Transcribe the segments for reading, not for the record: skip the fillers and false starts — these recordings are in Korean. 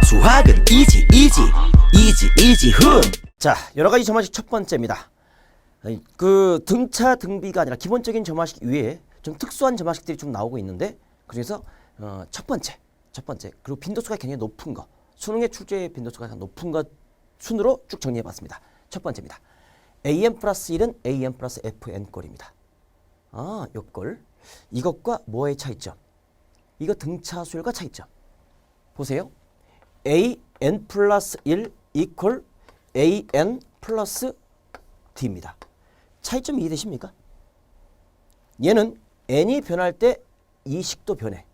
수학은 이지 훈. 자, 여러 가지 점화식 첫 번째입니다. 그 등차 등비가 아니라 기본적인 점화식 위에 좀 특수한 점화식들이 좀 나오고 있는데 그중에서 첫 번째 그리고 빈도수가 굉장히 높은 거, 수능의 출제 빈도수가 가장 높은 것 순으로 쭉 정리해봤습니다. 첫 번째입니다. an 플러스 1은 an 플러스 fn 꼴입니다. 요 꼴. 이것과 뭐의 차이점? 이거 등차 수열과 차이점. 보세요. an 플러스 1 이퀄 an 플러스 d입니다. 차이점 이해되십니까? 얘는 n이 변할 때 이 식도 변해.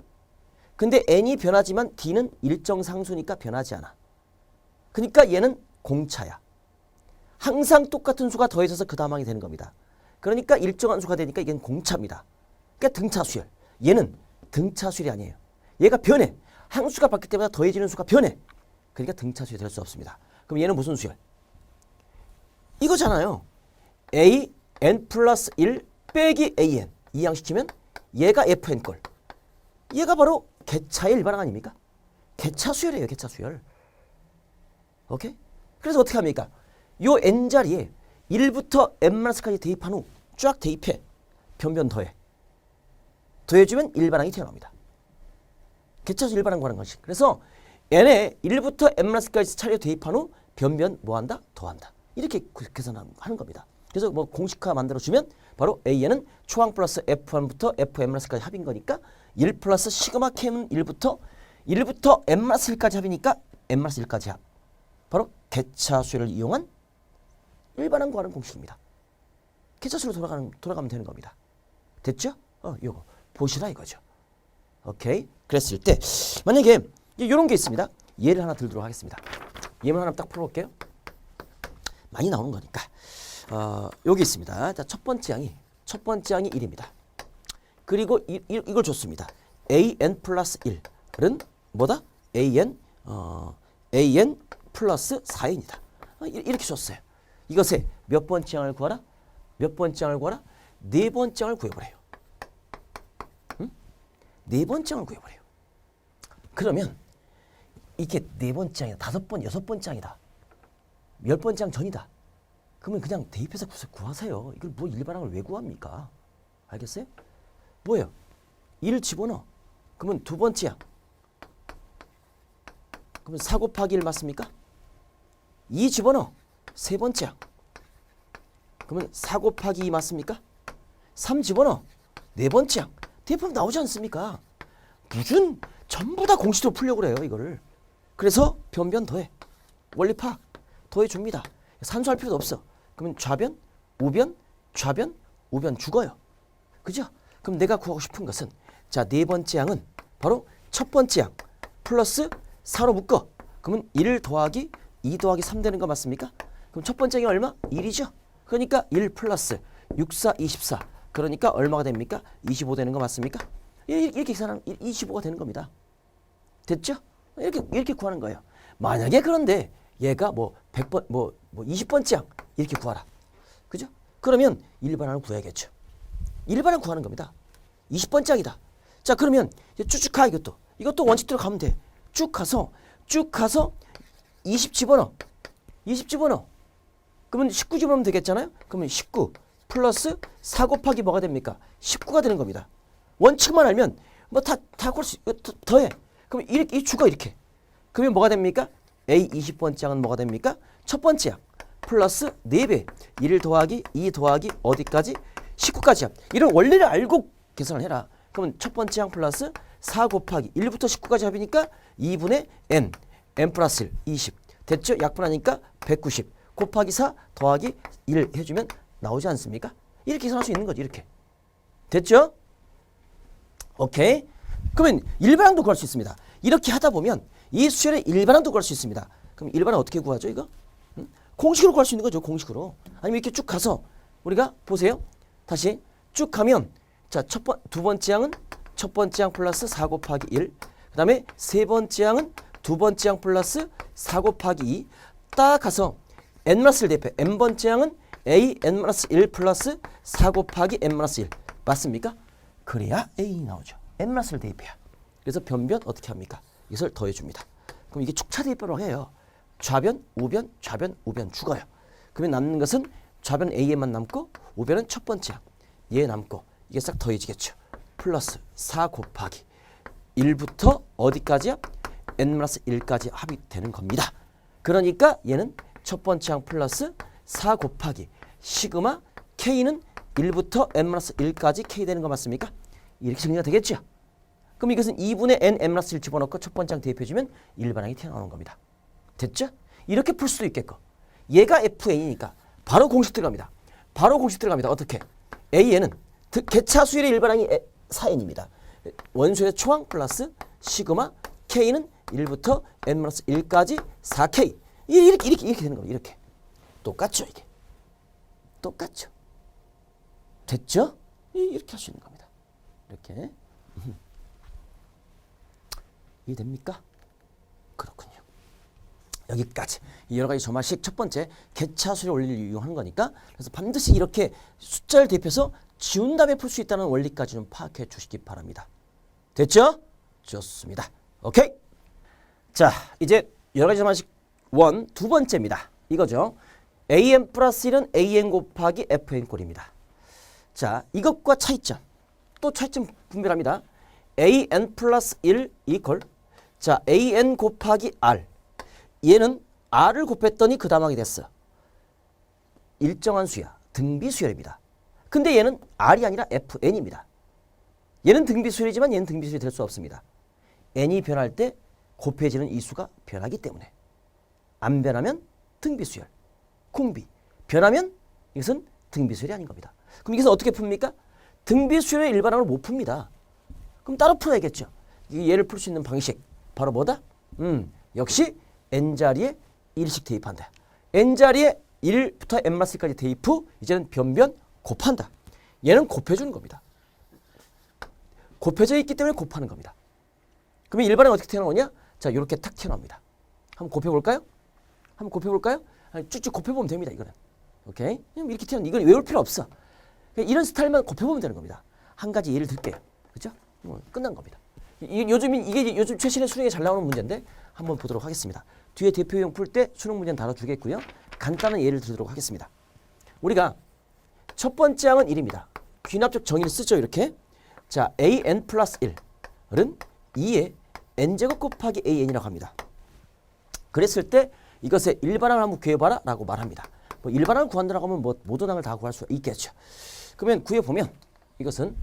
근데 n이 변하지만 d는 일정 상수니까 변하지 않아. 그러니까 얘는 공차야. 항상 똑같은 수가 더해져서 그 다음 항이 되는 겁니다. 그러니까 일정한 수가 되니까 이게 공차입니다. 그러니까 등차 수열. 얘는 등차 수열이 아니에요. 얘가 변해. 항수가 바뀔 때마다 더해지는 수가 변해. 그러니까 등차 수열이 될 수 없습니다. 그럼 얘는 무슨 수열? 이거잖아요. an 플러스 1 빼기 an. 이항시키면 얘가 fn 꼴. 얘가 바로 개차의 일반항 아닙니까? 개차 수열이에요. 개차 수열. 오케이? 그래서 어떻게 합니까? 요 n 자리에 1부터 n-까지 대입한 후 쫙 대입해. 변변 더해. 더해주면 일반항이 튀어나옵니다. 개차수 일반항 구하는 것이. 그래서 n에 1부터 n-까지 차례 대입한 후 변변 뭐한다? 더한다. 이렇게 계산하는 겁니다. 그래서 뭐 공식화 만들어주면 바로 an은 초항 플러스 f1부터 fn-까지 합인 거니까 1 플러스 시그마 k는 1부터 n-1까지 합이니까 n-1까지 합. 바로 개차수를 이용한 일반항 구하는 공식입니다. 개차수로 돌아가면 되는 겁니다. 됐죠? 요거 보시라 이거죠. 오케이. 그랬을 때 만약에 이런 게 있습니다. 예를 하나 들도록 하겠습니다. 예문 하나 딱 풀어볼게요. 많이 나오는 거니까. 여기 있습니다. 자, 첫 번째 항이 1입니다. 그리고 이걸 줬습니다. an 플러스 1은 뭐다? an 플러스 4입니다. 이렇게 줬어요. 이것의 몇 번째 항을 구하라? 몇 번째 항을 구하라? 네 번째 항을 구해보래요. 응? 네 번째 항을 구해보래요. 그러면 이게 네 번째 항이다. 여섯 번째 항이다. 열 번째 항 전이다. 그러면 그냥 대입해서 구하세요. 이걸 뭐 일반항을 왜 구합니까? 알겠어요? 뭐예요? 1 집어넣어. 그러면 두 번째 항. 그러면 4 곱하기 1 맞습니까? 2 집어넣어. 세 번째 항. 그러면 4 곱하기 2 맞습니까? 3 집어넣어. 네 번째 항. 대입하면 나오지 않습니까? 무슨 전부 다 공식으로 풀려고 그래요. 이거를. 그래서 변변 더해. 원리 파악. 더해줍니다. 산수할 필요도 없어. 그러면 좌변, 우변, 좌변, 우변 죽어요. 그죠? 그럼 내가 구하고 싶은 것은 자, 네 번째 항은 바로 첫 번째 항 플러스 4로 묶어. 그러면 1 더하기 2 더하기 3 되는 거 맞습니까? 그럼 첫 번째 항이 얼마? 1이죠. 그러니까 1 플러스 6, 4, 24. 그러니까 얼마가 됩니까? 25 되는 거 맞습니까? 이렇게 계산하면 25가 되는 겁니다. 됐죠? 이렇게 구하는 거예요. 만약에 그런데 얘가 뭐 100번, 뭐 20번째 항 이렇게 구하라. 그죠? 그러면 일반항을 구해야겠죠. 일반항 구하는 겁니다. 20번째 항이다. 자, 그러면 쭉쭉 가 이것도 원칙대로 가면 돼. 쭉 가서 20 집어넣어. 20 집어넣어. 그러면 19 집어넣으면 되겠잖아요. 그러면 19 플러스 4 곱하기 뭐가 됩니까? 19가 되는 겁니다. 원칙만 알면 뭐 다 구할 수 더해. 그러면 이 주가 이렇게. 그러면 뭐가 됩니까? A 20번째 항은 뭐가 됩니까? 첫 번째 항 플러스 4배 1 더하기 2 더하기 어디까지? 19까지 합. 이런 원리를 알고 계산을 해라. 그러면 첫 번째 항 플러스 4 곱하기 1부터 19까지 합이니까 2분의 n 플러스 1 20 됐죠? 약분하니까 190 곱하기 4 더하기 1 해주면 나오지 않습니까? 이렇게 계산할 수 있는 거지. 이렇게 됐죠? 오케이. 그러면 일반항도 구할 수 있습니다. 이렇게 하다 보면 이 수열의 일반항도 구할 수 있습니다. 그럼 일반항 어떻게 구하죠? 이거? 공식으로 구할 수 있는 거죠. 공식으로. 아니면 이렇게 쭉 가서 우리가 보세요. 다시 쭉 가면 자, 두 번째 항은 첫 번째 항 플러스 4 곱하기 1. 그 다음에 세 번째 항은 두 번째 항 플러스 4 곱하기 2. 딱 가서 n-1 대입해. n번째 항은 a n-1 플러스 4 곱하기 n-1. 맞습니까? 그래야 a 나오죠. n-1 대입해야. 그래서 변변 어떻게 합니까? 이것을 더해줍니다. 그럼 이게 축차 대입으로 해요. 좌변, 우변, 좌변, 우변 죽어요. 그러면 남는 것은 좌변 AN만 남고 우변은 첫 번째 얘 남고 이게 싹 더해지겠죠. 플러스 4 곱하기 1부터 어디까지야? n-1까지 합이 되는 겁니다. 그러니까 얘는 첫 번째 항 플러스 4 곱하기 시그마 k는 1부터 n-1까지 k 되는 거 맞습니까? 이렇게 정리가 되겠죠. 그럼 이것은 2분의 n-1 집어넣고 첫 번째 항 대입해주면 일반항이 튀어나오는 겁니다. 됐죠? 이렇게 풀 수도 있겠고 얘가 FA니까 바로 공식 들어갑니다. 바로 공식 들어갑니다. 어떻게? AN은 개차수열의 일반항이 4n입니다. 원소의 초항 플러스 시그마 K는 1부터 n-1까지 4K 이렇게 되는 겁니다. 이렇게 똑같죠 이게. 똑같죠. 됐죠? 이렇게 할 수 있는 겁니다. 이렇게 이해됩니까? 그렇군요. 여기까지 여러 가지 점화식 첫 번째 개차수열 원리를 이용한 거니까 그래서 반드시 이렇게 숫자를 대입해서 지운 다음에 풀 수 있다는 원리까지 좀 파악해 주시기 바랍니다. 됐죠? 좋습니다. 오케이. 자 이제 여러 가지 점화식 원 두 번째입니다. 이거죠. an 플러스 1은 an 곱하기 fn 꼴입니다. 자 이것과 차이점 또 차이점 분별합니다. an 플러스 1 이퀄 자 an 곱하기 r 얘는 r을 곱했더니 그 다음하게 됐어. 일정한 수야. 등비수열입니다. 근데 얘는 r이 아니라 fn입니다. 얘는 등비수열이지만 얘는 등비수열이 될 수 없습니다. n이 변할 때 곱해지는 이 수가 변하기 때문에 안 변하면 등비수열. 공비. 변하면 이것은 등비수열이 아닌 겁니다. 그럼 이것은 어떻게 풉니까? 등비수열의 일반항을 못 풉니다. 그럼 따로 풀어야겠죠. 얘를 풀 수 있는 방식 바로 뭐다? 역시 n자리에 1씩 대입한다. n자리에 1부터 n-1까지 대입 후 이제는 변변 곱한다. 얘는 곱해주는 겁니다. 곱해져 있기 때문에 곱하는 겁니다. 그러면 일반항 어떻게 튀어나오냐? 자 이렇게 탁 튀어나옵니다. 한번 곱해볼까요? 한번 곱해볼까요? 아니, 쭉쭉 곱해보면 됩니다. 이거는. 오케이? 이렇게 튀어나오는 이건 외울 필요 없어. 이런 스타일만 곱해보면 되는 겁니다. 한 가지 예를 들게요. 그죠? 끝난 겁니다. 이게 요즘 최신의 수능에 잘 나오는 문제인데 한번 보도록 하겠습니다. 뒤에 대표용 풀 때 수능 문제는 다뤄주겠고요. 간단한 예를 들도록 하겠습니다. 우리가 첫 번째 항은 1입니다. 귀납적 정의를 쓰죠. 이렇게. 자, an 플러스 1은 2의 n제곱 곱하기 an이라고 합니다. 그랬을 때 이것의 일반항을 한번 구해봐라 라고 말합니다. 뭐 일반항을 구한다고 하면 뭐 모든 항을 다 구할 수 있겠죠. 그러면 구해보면 이것은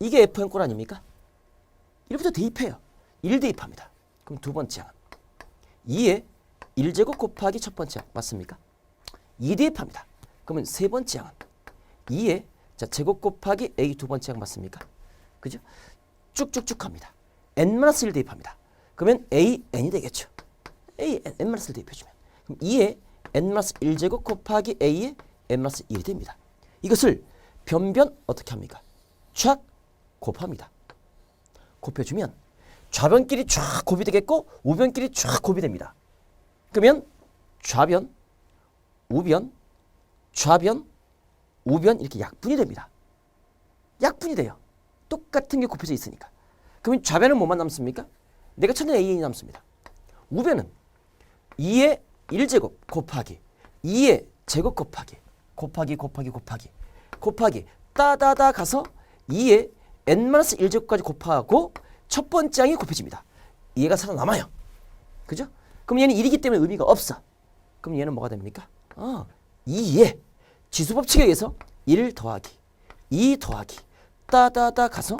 이게 fn꼴 아닙니까? 1부터 대입해요. 1 대입합니다. 그럼 두 번째 항은 2의 1제곱 곱하기 첫 번째 항 맞습니까? 2 대입합니다. 그러면 세 번째 항은 2의 자, 제곱 곱하기 a 두 번째 항 맞습니까? 그죠? 쭉쭉쭉 갑니다. n-1 대입합니다. 그러면 a n이 되겠죠. a n-1 대입해주면 그럼 2의 n-1제곱 곱하기 a의 n-1이 됩니다. 이것을 변변 어떻게 합니까? 쫙 곱합니다. 곱해주면 좌변끼리 쫙 곱이 되겠고 우변끼리 쫙 곱이 됩니다. 그러면 좌변, 우변, 좌변, 우변 이렇게 약분이 됩니다. 약분이 돼요. 똑같은 게 곱해져 있으니까. 그러면 좌변은 뭐만 남습니까? 내가 찾는 AN이 남습니다. 우변은 2의 1제곱 곱하기 2의 제곱 곱하기 따다다 가서 2의 n-1제곱까지 곱하고 첫 번째 항이 곱해집니다. 얘가 살아남아요. 그죠? 그럼 얘는 1이기 때문에 의미가 없어. 그럼 얘는 뭐가 됩니까? 2의 지수법칙에 의해서 1 더하기 2 더하기 따다다 가서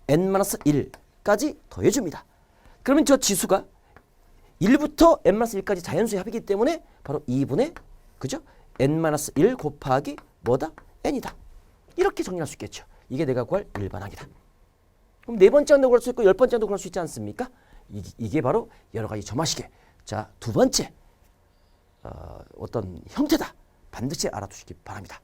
n-1까지 더해줍니다. 그러면 저 지수가 1부터 n-1까지 자연수의 합이기 때문에 바로 2분의 그죠? n-1 곱하기 뭐다? n이다. 이렇게 정리할 수 있겠죠. 이게 내가 구할 일반항이다. 그럼 네 번째 항도 구할 수 있고 열 번째 항도 구할 수 있지 않습니까? 이게 바로 여러 가지 점화식의 자, 두 번째 어떤 형태다. 반드시 알아두시기 바랍니다.